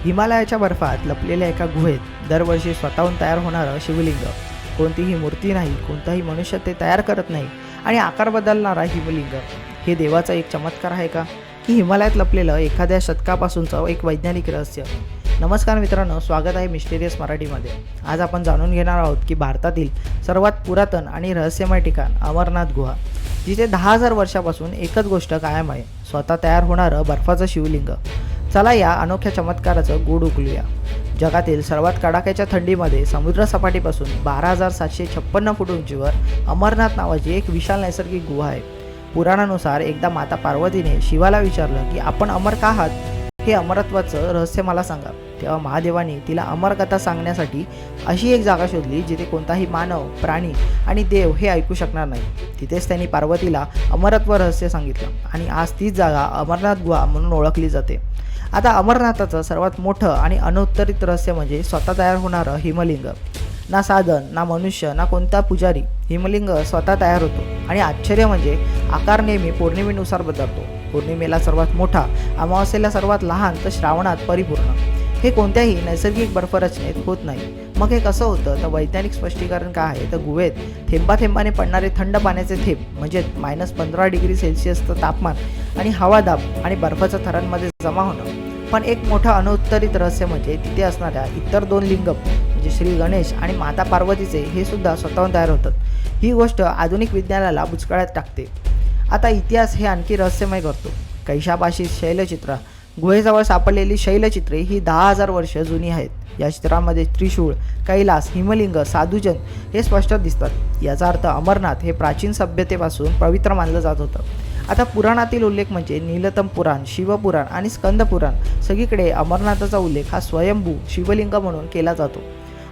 हिमालयाच्या बर्फात लपलेल्या एका गुहेत दरवर्षी स्वतःहून तयार होणारं शिवलिंग. कोणतीही मूर्ती नाही, कोणताही मनुष्य ते तयार करत नाही आणि आकार बदलणारा हिमलिंग हे देवाचा एक चमत्कार आहे का, की हिमालयात लपलेलं एखाद्या शतकापासूनचं एक वैज्ञानिक रहस्य? नमस्कार मित्रांनो, स्वागत आहे मिस्टेरियस मराठीमध्ये. आज आपण जाणून घेणार आहोत की भारतातील सर्वात पुरातन आणि रहस्यमय ठिकाण अमरनाथ गुहा, जिथे 10,000 वर्षापासून एकच गोष्ट कायम आहे, स्वतः तयार होणारं बर्फाचं शिवलिंग. चला या अनोख्या चमत्काराचं गूढ उकलूया. जगातील सर्वात कडाक्याच्या थंडीमध्ये समुद्रसपाटीपासून 12,756 फूट उंचीवर अमरनाथ नावाची एक विशाल नैसर्गिक गुहा आहे. पुराणानुसार एकदा माता पार्वतीने शिवाला विचारलं की आपण अमर का आहात, हे अमरत्वाचं रहस्य मला सांगा. तेव्हा महादेवाने तिला अमर कथा सांगण्यासाठी अशी एक जागा शोधली जिथे कोणताही मानव, प्राणी आणि देव हे ऐकू शकणार नाही. तिथेच त्यांनी पार्वतीला अमरत्व रहस्य सांगितलं आणि आज तीच जागा अमरनाथ गुहा म्हणून ओळखली जाते. आता अमरनाथाचं सर्वात मोठं आणि अनुत्तरित रहस्य म्हणजे स्वतः तयार होणारं हिमलिंग. ना साधन, ना मनुष्य, ना कोणता पुजारी, हिमलिंग स्वतः तयार होतो. आणि आश्चर्य म्हणजे आकार नेहमी पौर्णिमेनुसार बदलतो. पौर्णिमेला सर्वात मोठा, अमावास्येला सर्वात लहान, तर श्रावणात परिपूर्ण. हे कोणत्याही नैसर्गिक बर्फरचनेत होत नाही. मग हे कसं होतं? तर वैज्ञानिक स्पष्टीकरण काय आहे? तर गुहेत थेंबाथेंबाने पडणारे थंड पाण्याचे थेंब म्हणजे -15 डिग्री सेल्सिअसचं तापमान आणि हवा दाब आणि बर्फाच्या थरांमध्ये जमा होणं. पण एक मोठं अनुत्तरित रहस्य म्हणजे तिथे असणाऱ्या इतर 2 लिंग म्हणजे श्री गणेश आणि माता पार्वतीचे हे सुद्धा स्वतःहून तयार होतात. ही गोष्ट आधुनिक विज्ञानाला बुचकळ्यात टाकते. आता इतिहास हे आणखी रहस्यमय करतो. कैशापाशी शैलचित्र, गुहेजवळ सापडलेली शैलचित्रे ही 10,000 वर्ष जुनी आहेत. या चित्रामध्ये त्रिशूळ, कैलास, हिमलिंग, साधुजन हे स्पष्ट दिसतात. याचा अर्थ अमरनाथ हे प्राचीन सभ्यतेपासून पवित्र मानलं जात होतं. आता पुराणातील उल्लेख म्हणजे नीलतम पुराण, शिवपुराण आणि स्कंद पुराण, सगळीकडे अमरनाथाचा उल्लेख हा स्वयंभू शिवलिंग म्हणून केला जातो.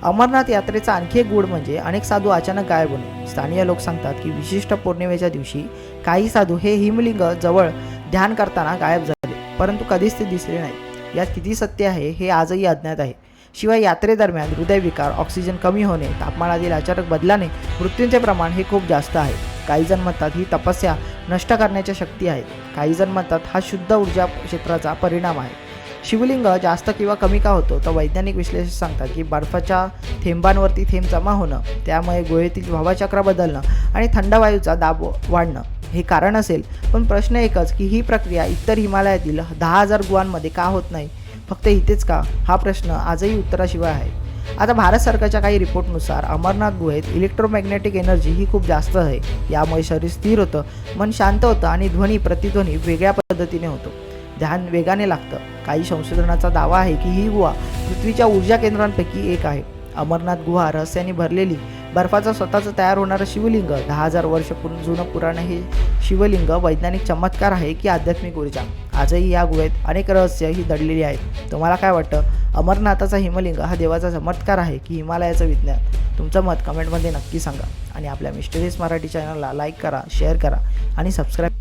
अमरनाथ यात्रेचा आणखी एक गूढ म्हणजे अनेक साधू अचानक गायब होणे. स्थानीय लोक सांगतात की विशिष्ट पौर्णिमेच्या दिवशी काही साधू हे हिमलिंग जवळ ध्यान करताना गायब झाले, परंतु कधीच ते दिसले नाही. यात किती सत्य आहे हे आजही अज्ञात आहे. शिवाय यात्रेदरम्यान हृदयविकार, ऑक्सिजन कमी होणे, तापमानातील अचानक बदलाने मृत्यूंचे प्रमाण हे खूप जास्त आहे. काही जण म्हणतात ही तपस्या नष्ट करण्याच्या शक्ती आहेत. काही जण म्हणतात हा शुद्ध ऊर्जा क्षेत्राचा परिणाम आहे. शिवलिंग जास्त किंवा कमी का होतो? तर वैज्ञानिक विश्लेषक सांगतात की बर्फाच्या थेंबांवरती थेंब जमा होणं, त्यामुळे गुहेतील भावाचक्र बदलणं आणि थंड वायूचा दाब वाढणं हे कारण असेल. पण प्रश्न एकच की ही प्रक्रिया इतर हिमालयातील 10,000 गुहांमध्ये का होत नाही, फक्त इथेच का? हा प्रश्न आजही उत्तराशिवाय आहे. आता भारत सरकारच्या काही रिपोर्टनुसार अमरनाथ गुहेत इलेक्ट्रोमॅग्नेटिक एनर्जी ही खूप जास्त आहे. यामुळे शरीर स्थिर होतं, मन शांत होतं आणि ध्वनी प्रतिध्वनी वेगळ्या पद्धतीने होतो. ध्यान वेगाने लागतं. काही संशोधनाचा दावा आहे की ही गुहा पृथ्वीच्या ऊर्जा केंद्रांपैकी एक आहे. अमरनाथ गुहा रहस्याने भरलेली, बर्फाचं स्वतःचं तयार होणारं शिवलिंग, 10,000 वर्ष जुनं पुराण हे शिवलिंग वैज्ञानिक चमत्कार आहे की आध्यात्मिक ऊर्जा? आजही या गुहेत अनेक रहस्य ही दडलेली आहेत. तुम्हाला काय वाटतं? अमरनाथाचा हिमलिंग हा देवाचा चमत्कार आहे की हिमालयाचं विज्ञान? तुमचं मत कमेंटमध्ये नक्की सांगा आणि आपल्या मिस्टेरियस मराठी चॅनलला लाईक करा, शेअर करा आणि सबस्क्राईब